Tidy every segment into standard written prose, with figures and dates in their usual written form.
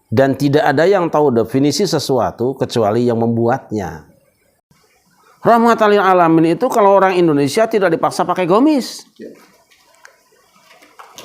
Dan tidak ada yang tahu definisi sesuatu kecuali yang membuatnya. Rahmatan lil alamin itu kalau orang Indonesia tidak dipaksa pakai gamis.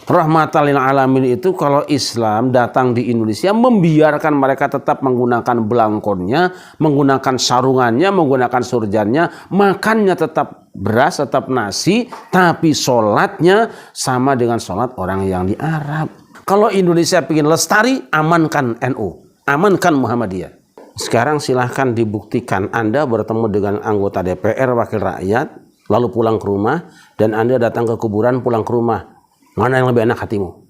Rahmatan lil alamin itu kalau Islam datang di Indonesia membiarkan mereka tetap menggunakan belangkonnya, menggunakan sarungannya, menggunakan surjannya, makannya tetap beras, tetap nasi, tapi sholatnya sama dengan sholat orang yang di Arab. Kalau Indonesia ingin lestari, amankan NU, amankan Muhammadiyah. Sekarang silahkan dibuktikan Anda bertemu dengan anggota DPR wakil rakyat, lalu pulang ke rumah, dan Anda datang ke kuburan pulang ke rumah. Mana yang lebih enak hatimu?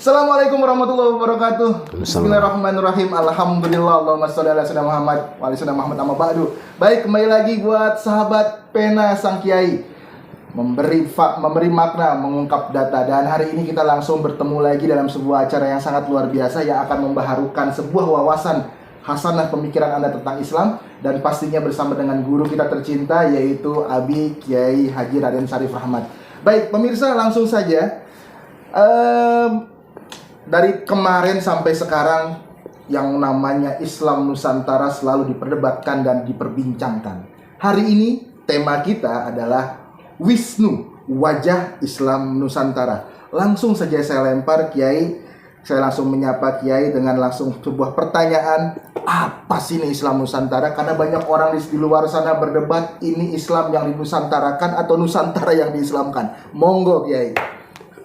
Assalamualaikum warahmatullahi wabarakatuh. Bismillahirrahmanirrahim. Alhamdulillah. Allahumma sholli ala sayyidina Muhammad wa ala sayyidina Muhammad amma ba'du. Baik, kembali lagi buat sahabat pena sang kiai, memberi makna, mengungkap data. Dan hari ini kita langsung bertemu lagi dalam sebuah acara yang sangat luar biasa yang akan membaharukan sebuah wawasan hasanah pemikiran Anda tentang Islam, dan pastinya bersama dengan guru kita tercinta yaitu Abi Kiai Haji Raden Syarif Rahmat. Baik, pemirsa, langsung saja. Dari kemarin sampai sekarang yang namanya Islam Nusantara selalu diperdebatkan dan diperbincangkan. Hari ini tema kita adalah Wisnu, wajah Islam Nusantara. Langsung saja saya lempar Kiai, saya langsung menyapa Kiai dengan langsung sebuah pertanyaan, apa sih ini Islam Nusantara? Karena banyak orang di luar sana berdebat, ini Islam yang dinusantarakan atau Nusantara yang diislamkan. Monggo Kiai.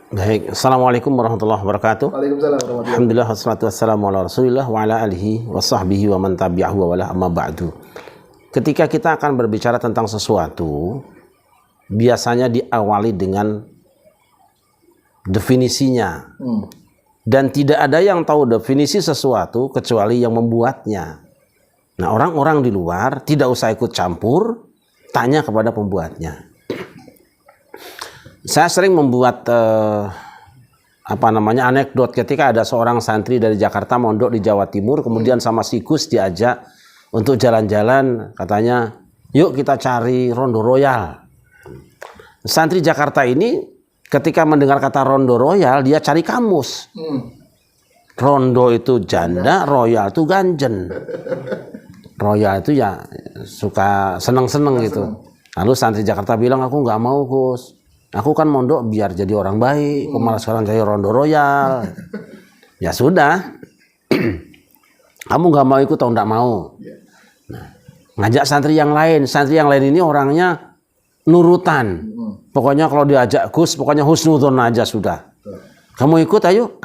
Baik, Assalamualaikum warahmatullahi wabarakatuh. Waalaikumsalam warahmatullahi wabarakatuh. Alhamdulillah, wassalatu wassalamu ala rasulillah wa ala alihi wa sahbihi wa man tabi'ahu wa wala amma ba'du. Ketika kita akan berbicara tentang sesuatu, biasanya diawali dengan definisinya. Dan tidak ada yang tahu definisi sesuatu kecuali yang membuatnya. Nah, orang-orang di luar tidak usah ikut campur, tanya kepada pembuatnya. Saya sering membuat anekdot ketika ada seorang santri dari Jakarta mondok di Jawa Timur, kemudian sama si Gus diajak untuk jalan-jalan, katanya, yuk kita cari Rondo Royal. Santri Jakarta ini ketika mendengar kata Rondo Royal, dia cari kamus. Rondo itu janda, Royal itu ganjen. Royal itu ya suka seneng-seneng gitu. Lalu santri Jakarta bilang, aku nggak mau Gus. Aku kan mondok biar jadi orang baik, kok malah sekarang jadi Rondo Royal. Ya sudah, kamu nggak mau ikut atau nggak mau. Nah, ngajak santri yang lain ini orangnya nurutan. Pokoknya kalau diajak Gus, pokoknya husnudzon aja sudah. Kamu ikut, ayo,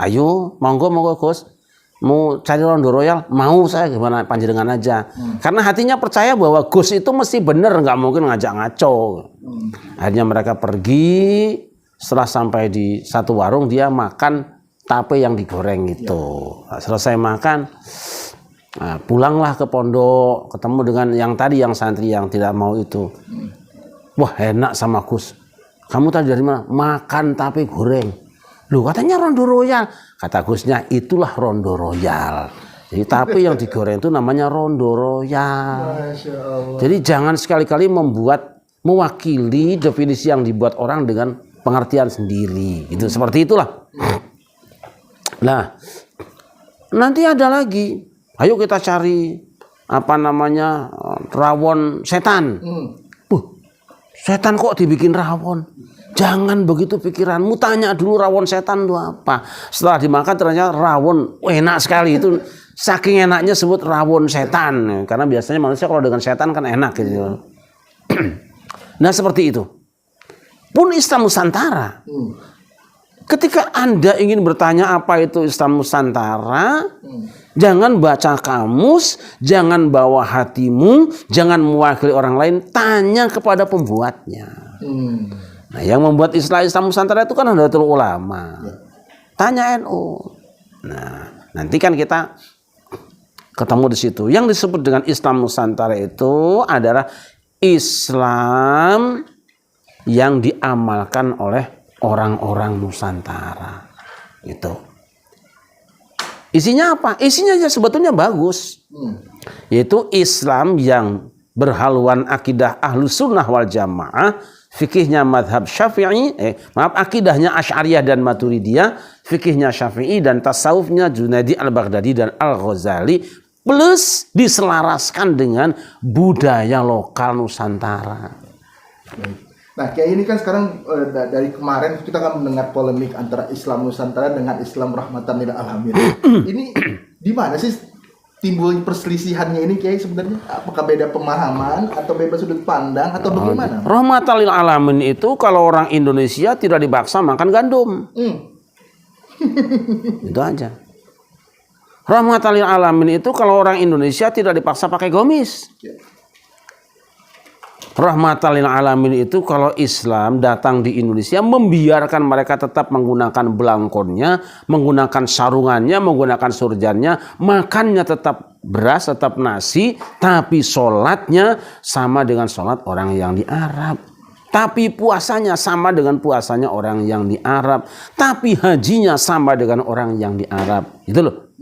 monggo Gus. Mau cari Rondo Royal, mau saya, gimana panjenengan aja. Karena hatinya percaya bahwa Gus itu mesti bener, nggak mungkin ngajak ngaco. Akhirnya mereka pergi, setelah sampai di satu warung dia makan tape yang digoreng itu. Selesai makan, pulanglah ke pondok, ketemu dengan yang santri yang tidak mau itu. Wah, enak sama Gus. Kamu tadi dari mana? Makan tape goreng. Loh, katanya Rondo Royal. Kata Gusnya, itulah Rondo Royal. Jadi tape yang digoreng itu namanya Rondo Royal. Masya Allah. Jadi jangan sekali-kali mewakili definisi yang dibuat orang dengan pengertian sendiri. Gitu, seperti itulah. Nah, nanti ada lagi. Ayo kita cari rawon setan. Setan kok dibikin rawon? Jangan begitu pikiranmu, tanya dulu rawon setan itu apa. Setelah dimakan ternyata rawon enak sekali, itu saking enaknya sebut rawon setan. Karena biasanya manusia kalau dengan setan kan enak gitu. Nah, seperti itu. Pun Islam Nusantara. Ketika Anda ingin bertanya apa itu Islam Nusantara, jangan baca kamus, jangan bawa hatimu, jangan mewakili orang lain, tanya kepada pembuatnya. Nah, yang membuat Islam Nusantara itu kan Nahdlatul Ulama. Tanya NU. Nah, nanti kan kita ketemu di situ. Yang disebut dengan Islam Nusantara itu adalah Islam yang diamalkan oleh orang-orang Nusantara. Gitu. Isinya apa? Isinya ya sebetulnya bagus. Yaitu Islam yang berhaluan akidah Ahlus Sunnah wal Jamaah, fikihnya madhab Syafi'i, akidahnya Asy'ariyah dan Maturidiyah, fikihnya Syafi'i dan tasawufnya Junaidi al-Baghdadi dan al-Ghazali, plus diselaraskan dengan budaya lokal Nusantara. Nah, kayak ini kan sekarang dari kemarin kita kan mendengar polemik antara Islam Nusantara dengan Islam rahmatan lil alamin. Ini di mana sih timbul perselisihannya ini kayak sebenarnya? Apakah beda pemahaman atau beda sudut pandang atau bagaimana? Rahmatan lil alamin itu kalau orang Indonesia tidak dipaksa makan gandum. Itu aja. Rahmatan lil alamin itu kalau orang Indonesia tidak dipaksa pakai gamis. Rahmatan lil alamin itu kalau Islam datang di Indonesia membiarkan mereka tetap menggunakan belangkonnya, menggunakan sarungannya, menggunakan surjannya, makannya tetap beras, tetap nasi, tapi sholatnya sama dengan sholat orang yang di Arab. Tapi puasanya sama dengan puasanya orang yang di Arab. Tapi hajinya sama dengan orang yang di Arab. Itu loh.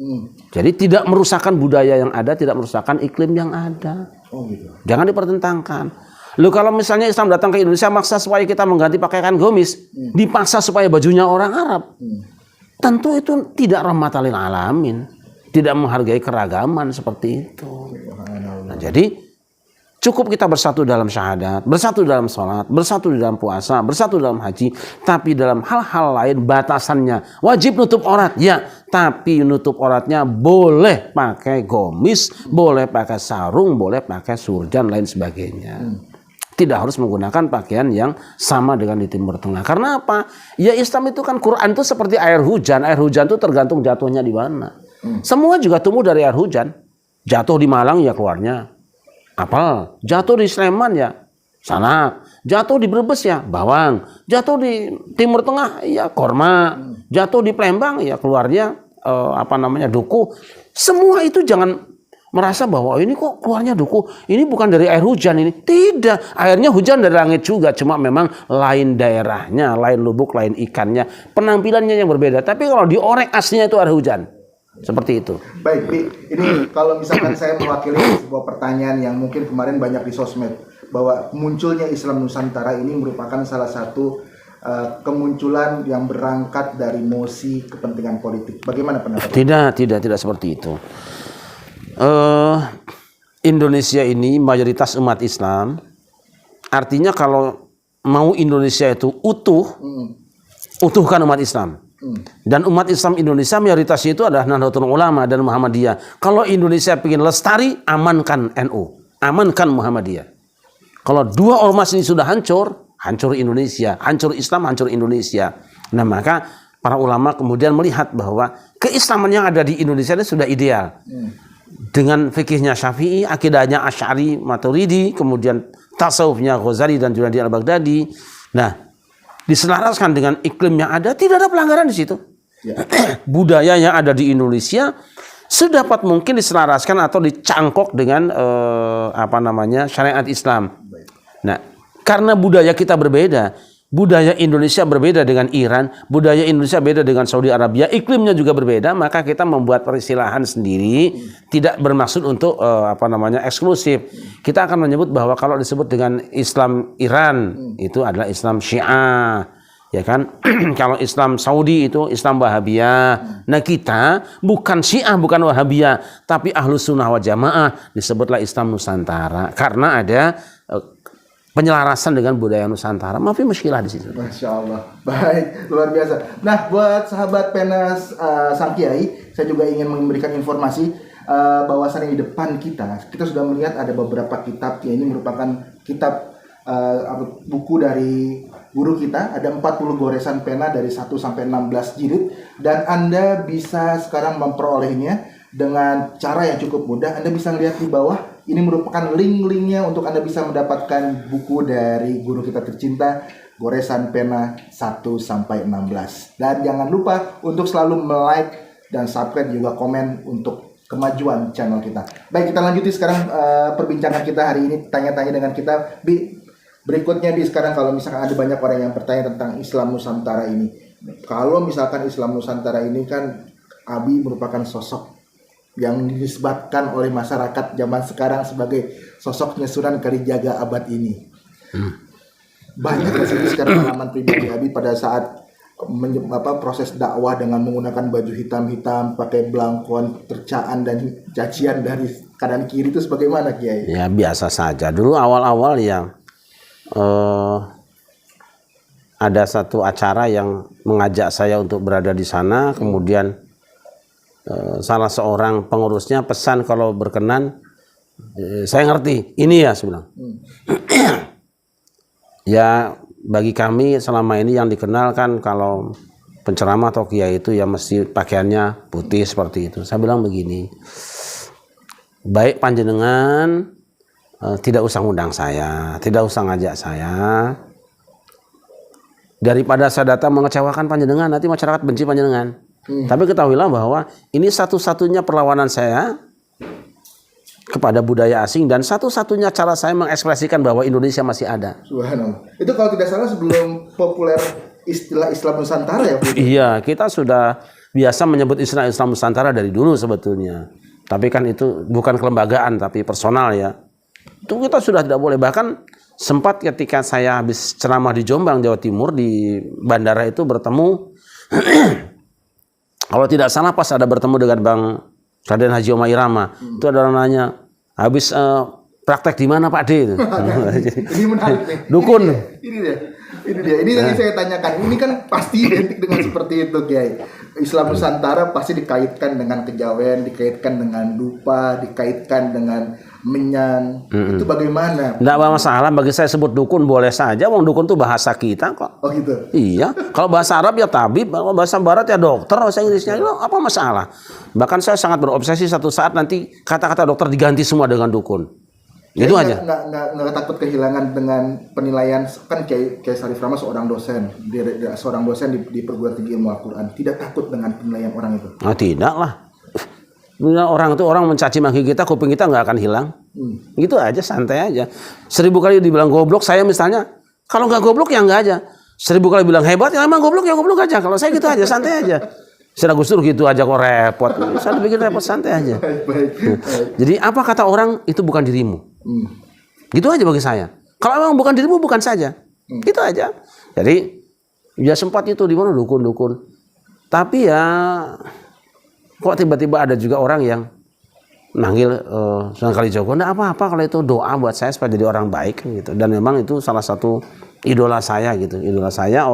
Jadi tidak merusakkan budaya yang ada, tidak merusakkan iklim yang ada. Gitu. Jangan dipertentangkan. Loh kalau misalnya Islam datang ke Indonesia maksa supaya kita mengganti pakaian gamis, dipaksa supaya bajunya orang Arab. Tentu itu tidak rahmatan lil alamin, tidak menghargai keragaman seperti itu. Nah, jadi cukup kita bersatu dalam syahadat, bersatu dalam sholat, bersatu dalam puasa, bersatu dalam haji, tapi dalam hal-hal lain batasannya wajib nutup aurat, ya, tapi nutup auratnya boleh pakai gamis, boleh pakai sarung, boleh pakai surjan lain sebagainya. Tidak harus menggunakan pakaian yang sama dengan di Timur Tengah. Karena apa? Ya Islam itu kan Quran itu seperti air hujan. Air hujan itu tergantung jatuhnya di mana. Semua juga tumbuh dari air hujan. Jatuh di Malang ya keluarnya apel. Jatuh di Sleman ya sanak. Jatuh di Brebes ya bawang. Jatuh di Timur Tengah ya korma. Jatuh di Palembang ya keluarnya duku. Semua itu jangan merasa bahwa ini kok keluarnya duku, ini bukan dari air hujan ini. Tidak, airnya hujan dari langit juga, cuma memang lain daerahnya, lain lubuk, lain ikannya, penampilannya yang berbeda. Tapi kalau diorek aslinya itu air hujan. Seperti itu. Baik, Bi. Ini kalau misalkan saya mewakili sebuah pertanyaan yang mungkin kemarin banyak di sosmed, bahwa munculnya Islam Nusantara ini merupakan salah satu kemunculan yang berangkat dari mosi kepentingan politik. Bagaimana pendapat? Tidak seperti itu. Indonesia ini mayoritas umat Islam. Artinya kalau mau Indonesia itu utuhkan umat Islam. Dan umat Islam Indonesia mayoritasnya itu adalah Nahdlatul Ulama dan Muhammadiyah. Kalau Indonesia ingin lestari, amankan NU, amankan Muhammadiyah. Kalau dua ormas ini sudah hancur, hancur Indonesia, hancur Islam, hancur Indonesia. Nah maka para ulama kemudian melihat bahwa keislaman yang ada di Indonesia ini sudah ideal. Dengan fikihnya Syafi'i, akidahnya Asy'ari, Maturidi, kemudian tasawufnya Ghazali dan Junaidi al-Baghdadi. Nah, diselaraskan dengan iklim yang ada, tidak ada pelanggaran di situ. Budaya yang ada di Indonesia sedapat mungkin diselaraskan atau dicangkok dengan syariat Islam. Nah, karena budaya kita berbeda. Budaya Indonesia berbeda dengan Iran, budaya Indonesia beda dengan Saudi Arabia, iklimnya juga berbeda, maka kita membuat peristilahan sendiri, tidak bermaksud untuk eksklusif. Kita akan menyebut bahwa kalau disebut dengan Islam Iran itu adalah Islam Syiah, ya kan? Kalau Islam Saudi itu Islam Wahabiyah. Nah, kita bukan Syiah, bukan Wahabiyah, tapi Ahlus Sunnah wal Jamaah, disebutlah Islam Nusantara karena ada penyelarasan dengan budaya Nusantara. Maaf muskilah di situ. Masya Allah. Baik, luar biasa. Nah, buat sahabat Pena Sang Kiai, saya juga ingin memberikan informasi bahwasannya di depan kita sudah melihat ada beberapa kitab. Ya, ini merupakan kitab buku dari guru kita. Ada 40 goresan pena dari 1 sampai 16 jilid. Dan Anda bisa sekarang memperolehnya dengan cara yang cukup mudah. Anda bisa lihat di bawah. Ini merupakan link-linknya untuk Anda bisa mendapatkan buku dari guru kita tercinta, goresan pena 1 sampai 16. Dan jangan lupa untuk selalu like dan subscribe juga komen untuk kemajuan channel kita. Baik, kita lanjuti sekarang perbincangan kita hari ini, tanya-tanya dengan kita. Berikutnya sekarang kalau misalkan ada banyak orang yang bertanya tentang Islam Nusantara ini. Kalau misalkan Islam Nusantara ini kan Abi merupakan sosok yang dinisbatkan oleh masyarakat zaman sekarang sebagai sosoknya Sunan Kalijaga abad ini. Banyak sekali sekarang pengalaman pribadi Abi pada saat proses dakwah dengan menggunakan baju hitam-hitam, pakai belangkon, tercaan dan cacian dari kanan kiri, itu sebagaimana Kiai? Ya biasa saja. Dulu awal-awal ya ada satu acara yang mengajak saya untuk berada di sana, kemudian salah seorang pengurusnya pesan kalau berkenan, saya ngerti, ini ya saya bilang. Ya bagi kami selama ini yang dikenal kan kalau penceramah atau kiai itu ya mesti pakaiannya putih seperti itu. Saya bilang begini, baik panjenengan tidak usah undang saya, tidak usah ngajak saya. Daripada saya datang mengecewakan panjenengan, nanti masyarakat benci panjenengan. Tapi ketahuilah bahwa ini satu-satunya perlawanan saya kepada budaya asing dan satu-satunya cara saya mengekspresikan bahwa Indonesia masih ada. Subhanallah. Itu kalau tidak salah sebelum populer istilah Islam Nusantara ya? Iya, kita sudah biasa menyebut istilah Islam Nusantara dari dulu sebetulnya. Tapi kan itu bukan kelembagaan tapi personal ya. Itu kita sudah tidak boleh. Bahkan sempat ketika saya habis ceramah di Jombang, Jawa Timur, di bandara itu bertemu, kalau tidak salah pas ada bertemu dengan Bang Raden Haji Omah Irama, itu ada orang nanya, habis praktek di mana Pak D? Ini menarik nih. Dukun. Ini dia. Ini yang saya tanyakan. Ini kan pasti identik dengan seperti itu, Kiai. Islam Nusantara pasti dikaitkan dengan kejawen, dikaitkan dengan dupa, dikaitkan dengan menyan. Itu bagaimana? Tidak masalah, bagi saya sebut dukun boleh saja. Wong dukun itu bahasa kita kok. Oh gitu. Iya. Kalau bahasa Arab ya tabib, kalau bahasa Barat ya dokter, bahasa Inggrisnya itu apa masalah? Bahkan saya sangat berobsesi satu saat nanti kata-kata dokter diganti semua dengan dukun. Itu aja. Nggak takut kehilangan dengan penilaian, kan Kiai Sarif Rama seorang dosen, di perguruan tinggi ilmu Al-Quran, tidak takut dengan penilaian orang itu? Oh, tidak lah. Orang itu orang mencaci maki kita, kuping kita nggak akan hilang. Gitu aja, santai aja. 1000 kali dibilang goblok, saya misalnya, kalau nggak goblok ya nggak aja. 1000 kali bilang hebat, ya emang goblok ya goblok aja. Kalau saya gitu aja, santai aja. Sudah Gus Dur gitu aja kok repot. Saya bikin repot, santai aja. Baik. Jadi apa kata orang itu bukan dirimu. Gitu aja bagi saya. Kalau memang bukan dirimu, bukan saja. Gitu aja. Jadi ya sempat itu di mana dukun-dukun. Tapi ya kok tiba-tiba ada juga orang yang manggil Sunan Kalijaga. Nggak apa-apa kalau itu doa buat saya supaya jadi orang baik gitu. Dan memang itu salah satu idola saya gitu. Idola saya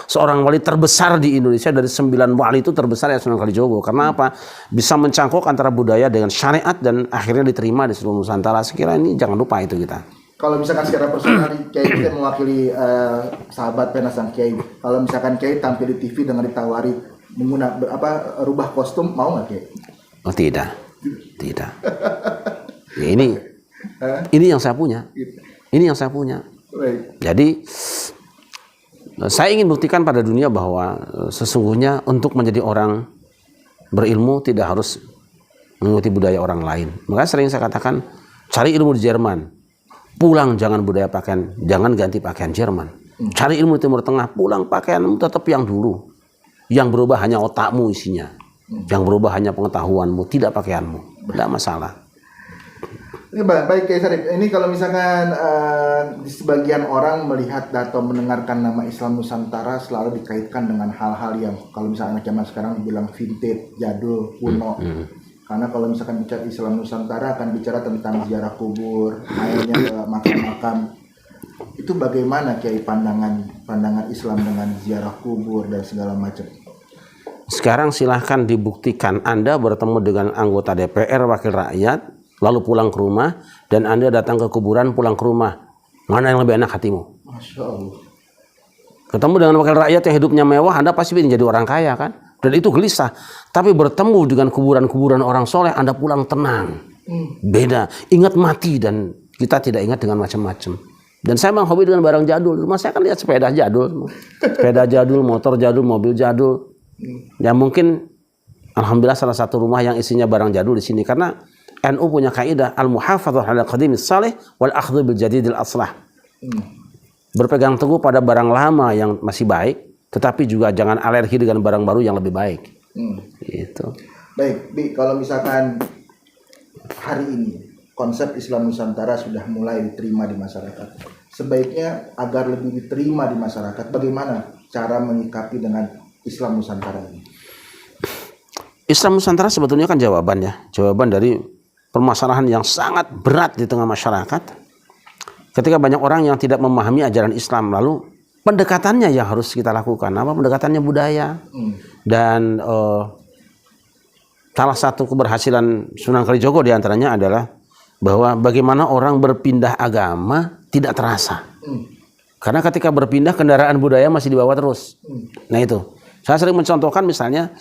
seorang wali terbesar di Indonesia, dari 9 wali itu terbesar ya Sunan Kalijaga. Karena apa? Bisa mencangkok antara budaya dengan syariat dan akhirnya diterima di seluruh Nusantara. Sekira ini jangan lupa itu kita. Kalau misalkan secara personal Kiai kita mewakili sahabat Pena Sang Kiai. Kalau misalkan Kiai tampil di TV dengan ditawari rubah kostum, mau nggak Kiai? Oh tidak. Ya, ini yang saya punya. Ini yang saya punya. Baik. Jadi saya ingin buktikan pada dunia bahwa sesungguhnya untuk menjadi orang berilmu tidak harus mengikuti budaya orang lain. Makanya sering saya katakan, cari ilmu di Jerman, pulang jangan jangan ganti pakaian Jerman. Cari ilmu di Timur Tengah, pulang pakaianmu tetap yang dulu. Yang berubah hanya otakmu isinya. Yang berubah hanya pengetahuanmu, tidak pakaianmu. Tidak masalah. Ini baik Kiai Sarif. Ini kalau misalkan sebagian orang melihat atau mendengarkan nama Islam Nusantara selalu dikaitkan dengan hal-hal yang kalau misalnya anak zaman sekarang bilang vintage, jadul, kuno. Karena kalau misalkan bicara Islam Nusantara akan bicara tentang ziarah kubur, akhirnya ke makam-makam. Itu bagaimana Kiai pandangan Islam dengan ziarah kubur dan segala macam? Sekarang silahkan dibuktikan Anda bertemu dengan anggota DPR, wakil rakyat, lalu pulang ke rumah, dan Anda datang ke kuburan, pulang ke rumah. Mana yang lebih enak hatimu? Masya Allah. Ketemu dengan wakil rakyat yang hidupnya mewah, Anda pasti ingin jadi orang kaya kan? Dan itu gelisah. Tapi bertemu dengan kuburan-kuburan orang soleh, Anda pulang tenang. Beda. Ingat mati dan kita tidak ingat dengan macam-macam. Dan saya memang hobi dengan barang jadul. Rumah saya kan lihat sepeda jadul. Sepeda jadul, motor jadul, mobil jadul. Ya mungkin Alhamdulillah salah satu rumah yang isinya barang jadul di sini, karena NU punya kaidah al-muhafadzah 'ala qadimis salih wal akhdhu bil jadidil aslah. Berpegang teguh pada barang lama yang masih baik, tetapi juga jangan alergi dengan barang baru yang lebih baik. Gitu. Baik, Bi, kalau misalkan hari ini konsep Islam Nusantara sudah mulai diterima di masyarakat, sebaiknya agar lebih diterima di masyarakat, bagaimana cara menyikapi dengan Islam Nusantara ini? Islam Nusantara sebetulnya kan jawaban dari permasalahan yang sangat berat di tengah masyarakat. Ketika banyak orang yang tidak memahami ajaran Islam, lalu pendekatannya yang harus kita lakukan. Apa pendekatannya? Budaya. Dan salah satu keberhasilan Sunan Kalijogo diantaranya adalah bahwa bagaimana orang berpindah agama tidak terasa. Karena ketika berpindah, kendaraan budaya masih dibawa terus. Nah itu, saya sering mencontohkan misalnya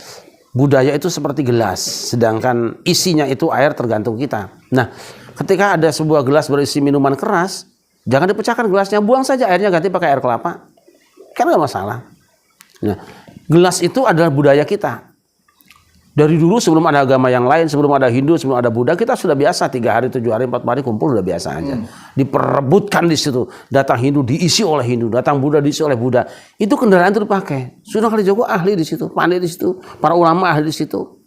budaya itu seperti gelas, sedangkan isinya itu air tergantung kita. Nah, ketika ada sebuah gelas berisi minuman keras, jangan dipecahkan gelasnya, buang saja airnya, ganti pakai air kelapa. Kan nggak masalah. Nah, gelas itu adalah budaya kita. Dari dulu sebelum ada agama yang lain, sebelum ada Hindu, sebelum ada Buddha, kita sudah biasa 3 hari, 7 hari, 4 hari kumpul udah biasa aja. Diperebutkan di situ. Datang Hindu diisi oleh Hindu, datang Buddha diisi oleh Buddha. Itu kendaraan itu dipakai. Sunan Kalijogo ahli di situ, pandai di situ, para ulama ahli di situ.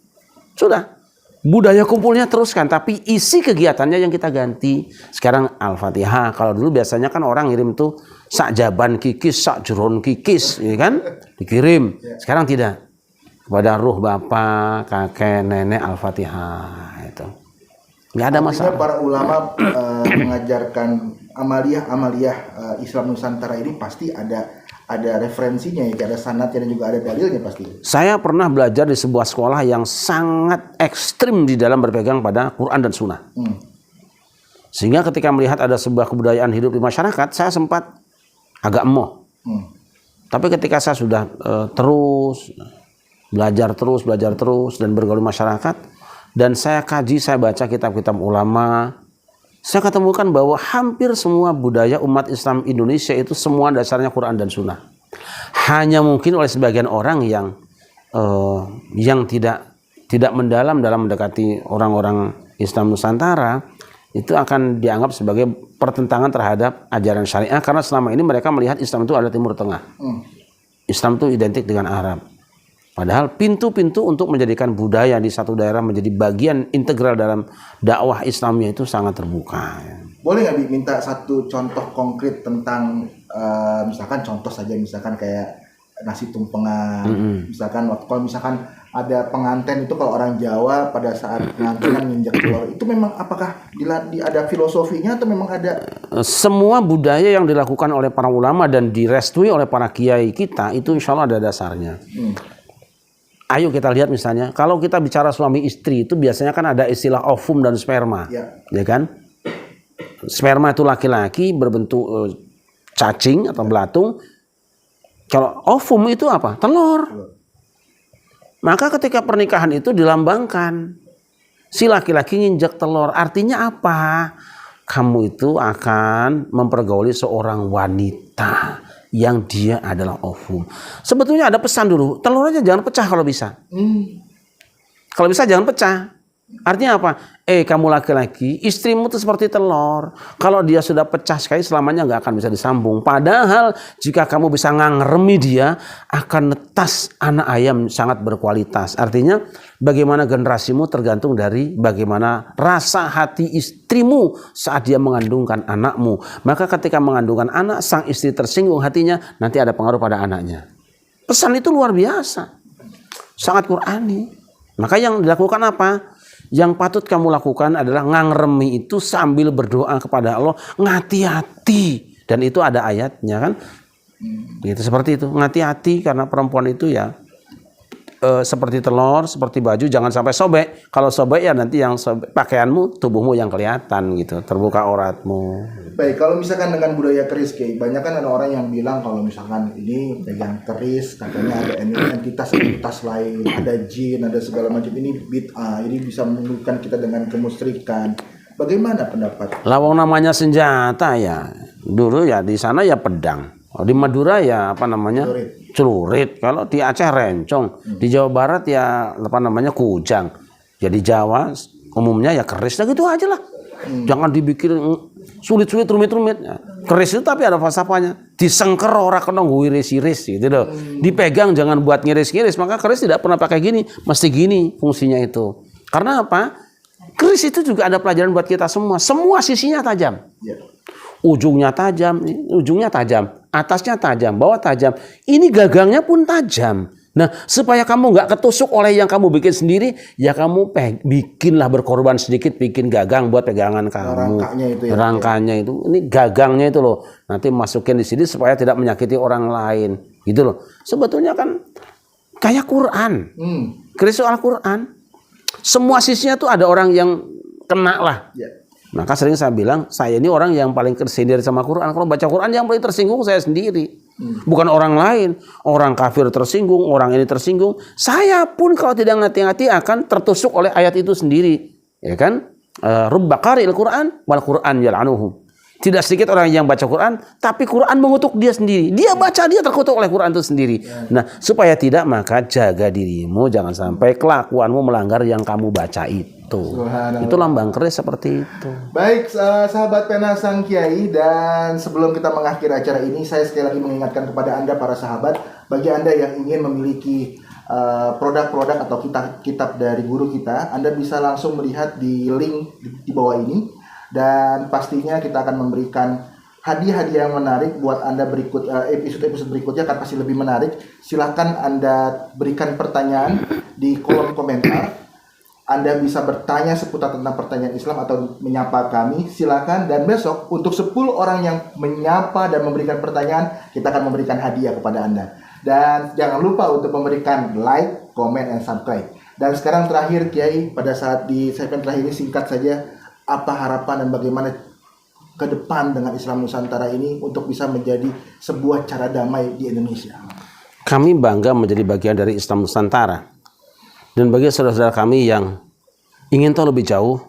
Sudah. Budaya kumpulnya teruskan, tapi isi kegiatannya yang kita ganti. Sekarang Al-Fatihah. Kalau dulu biasanya kan orang ngirim tuh sak jaban kikis, sak jeron kikis, ya kan? Dikirim. Sekarang tidak. Kepada ruh bapak, kakek, nenek Al-Fatihah itu. Nggak ada masalah. Para ulama mengajarkan amaliyah Islam Nusantara ini pasti ada referensinya ya, ada sanadnya dan juga ada dalilnya pasti. Saya pernah belajar di sebuah sekolah yang sangat ekstrim di dalam berpegang pada Quran dan Sunnah. Sehingga ketika melihat ada sebuah kebudayaan hidup di masyarakat, saya sempat agak emoh. Tapi ketika saya sudah terus belajar terus dan bergaul masyarakat, dan saya kaji, saya baca kitab-kitab ulama, saya ketemukan bahwa hampir semua budaya umat Islam Indonesia itu semua dasarnya Quran dan Sunnah. Hanya mungkin oleh sebagian orang yang tidak mendalam dalam mendekati orang-orang Islam Nusantara, itu akan dianggap sebagai pertentangan terhadap ajaran syariah, karena selama ini mereka melihat Islam itu ada Timur Tengah. Islam itu identik dengan Arab. Padahal pintu-pintu untuk menjadikan budaya di satu daerah menjadi bagian integral dalam dakwah Islamnya itu sangat terbuka. Boleh nggak minta satu contoh konkret tentang misalkan contoh saja, misalkan kayak nasi tumpengan, misalkan kalau misalkan ada pengantin itu, kalau orang Jawa pada saat pengantinan nginjak telur, itu memang apakah ada filosofinya atau memang ada? Semua budaya yang dilakukan oleh para ulama dan direstui oleh para kiai kita itu insya Allah ada dasarnya. Ayo kita lihat misalnya, kalau kita bicara suami istri itu biasanya kan ada istilah ovum dan sperma, ya kan? Sperma itu laki-laki berbentuk cacing atau belatung. Kalau ovum itu apa? Telur. Maka ketika pernikahan itu dilambangkan, si laki-laki nginjak telur, artinya apa? Kamu itu akan mempergauli seorang wanita yang dia adalah ovum. Sebetulnya ada pesan dulu, telurnya jangan pecah kalau bisa. Kalau bisa jangan pecah. Artinya apa? Kamu laki-laki, istrimu itu seperti telur. Kalau dia sudah pecah sekali, selamanya nggak akan bisa disambung. Padahal jika kamu bisa ngangremi dia, akan netas anak ayam sangat berkualitas. Artinya bagaimana generasimu tergantung dari bagaimana rasa hati istrimu saat dia mengandungkan anakmu. Maka ketika mengandungkan anak, sang istri tersinggung hatinya, nanti ada pengaruh pada anaknya. Pesan itu luar biasa, sangat Qurani. Maka yang dilakukan apa? Yang patut kamu lakukan adalah ngangremi itu sambil berdoa kepada Allah, ngati-hati. Dan itu ada ayatnya kan? Gitu, seperti itu, ngati-hati, karena perempuan itu ya seperti telur, seperti baju, jangan sampai sobek. Kalau sobek ya nanti yang sobek, pakaianmu, tubuhmu yang kelihatan gitu, terbuka auratmu. Baik, kalau misalkan dengan budaya keris, kayak banyak kan ada orang yang bilang kalau misalkan ini pegang keris, katanya ada entitas lain, ada jin, ada segala macam, ini bid'ah, ini bisa menunjukkan kita dengan kemusyrikan. Bagaimana pendapat? Lawang namanya senjata ya. Dulu ya di sana ya pedang. Di Madura ya apa namanya? Celurit. Kalau di Aceh rencong. Di Jawa Barat ya apa namanya? Kujang. Jadi Jawa umumnya ya keris. Nah gitu aja lah. Jangan dibikin sulit-sulit, rumit-rumit. Keris itu tapi ada falsafahnya. Disengker ora kena ngiris-iris gitu loh. Dipegang jangan buat ngiris-ngiris. Maka keris tidak pernah pakai gini, mesti gini fungsinya itu. Karena apa? Keris itu juga ada pelajaran buat kita semua. Semua sisinya tajam. Ujungnya tajam, atasnya tajam, bawah tajam. Ini gagangnya pun tajam. Nah, supaya kamu nggak ketusuk oleh yang kamu bikin sendiri, ya kamu bikinlah berkorban sedikit, bikin gagang buat pegangan kamu. Rangkanya itu, ini gagangnya itu loh. Nanti masukin di sini supaya tidak menyakiti orang lain, gitu loh. Sebetulnya kan kayak Quran, keris Al-Quran. Semua sisinya tuh ada orang yang kena lah. Maka sering saya bilang, saya ini orang yang paling tersindir sama Quran. Kalau baca Quran yang paling tersinggung saya sendiri. Bukan orang lain. Orang kafir tersinggung, orang ini tersinggung. Saya pun kalau tidak hati-hati akan tertusuk oleh ayat itu sendiri. Ya kan? Rubba qari'il Quran wal Quran yal'anuhum. Tidak sedikit orang yang baca Quran, tapi Quran mengutuk dia sendiri. Dia baca, dia terkutuk oleh Quran itu sendiri. Nah, supaya tidak, maka jaga dirimu. Jangan sampai kelakuanmu melanggar yang kamu baca itu. Itu lambang keris seperti itu. Baik, sahabat Pena Sang Kiai. Dan sebelum kita mengakhiri acara ini, saya sekali lagi mengingatkan kepada Anda, para sahabat. Bagi Anda yang ingin memiliki produk-produk atau kitab dari guru kita, Anda bisa langsung melihat di link di bawah ini. Dan pastinya kita akan memberikan hadiah-hadiah yang menarik buat Anda episode-episode berikutnya akan pasti lebih menarik. Silahkan Anda berikan pertanyaan di kolom komentar. Anda bisa bertanya seputar tentang pertanyaan Islam atau menyapa kami. Silahkan, dan besok untuk 10 orang yang menyapa dan memberikan pertanyaan, kita akan memberikan hadiah kepada Anda. Dan jangan lupa untuk memberikan like, comment, and subscribe. Dan sekarang terakhir Kiai, pada saat di segmen terakhir ini singkat saja, apa harapan dan bagaimana ke depan dengan Islam Nusantara ini untuk bisa menjadi sebuah cara damai di Indonesia? Kami bangga menjadi bagian dari Islam Nusantara. Dan bagi saudara-saudara kami yang ingin tahu lebih jauh,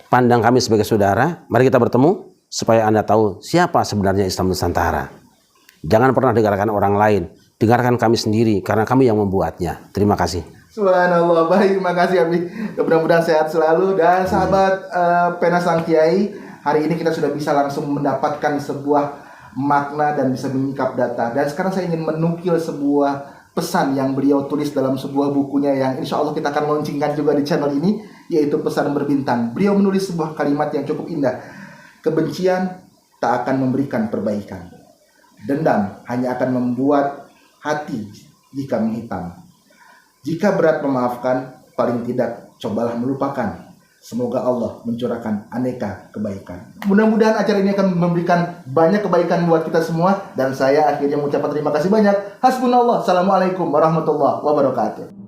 pandang kami sebagai saudara, mari kita bertemu supaya Anda tahu siapa sebenarnya Islam Nusantara. Jangan pernah dengarkan orang lain, dengarkan kami sendiri karena kami yang membuatnya. Terima kasih. Subhanallah, baik, terima kasih Abi. Mudah-mudahan sehat selalu. Dan sahabat Pena Sang Kiai, hari ini kita sudah bisa langsung mendapatkan sebuah makna dan bisa menyingkap data. Dan sekarang saya ingin menukil sebuah pesan yang beliau tulis dalam sebuah bukunya yang insya Allah kita akan launchingkan juga di channel ini, yaitu Pesan Berbintang. Beliau menulis sebuah kalimat yang cukup indah. Kebencian tak akan memberikan perbaikan. Dendam hanya akan membuat hati jika menghitam. Jika berat memaafkan, paling tidak cobalah melupakan. Semoga Allah mencurahkan aneka kebaikan. Mudah-mudahan acara ini akan memberikan banyak kebaikan buat kita semua. Dan saya akhirnya mengucapkan terima kasih banyak. Hasbunallah. Assalamualaikum warahmatullahi wabarakatuh.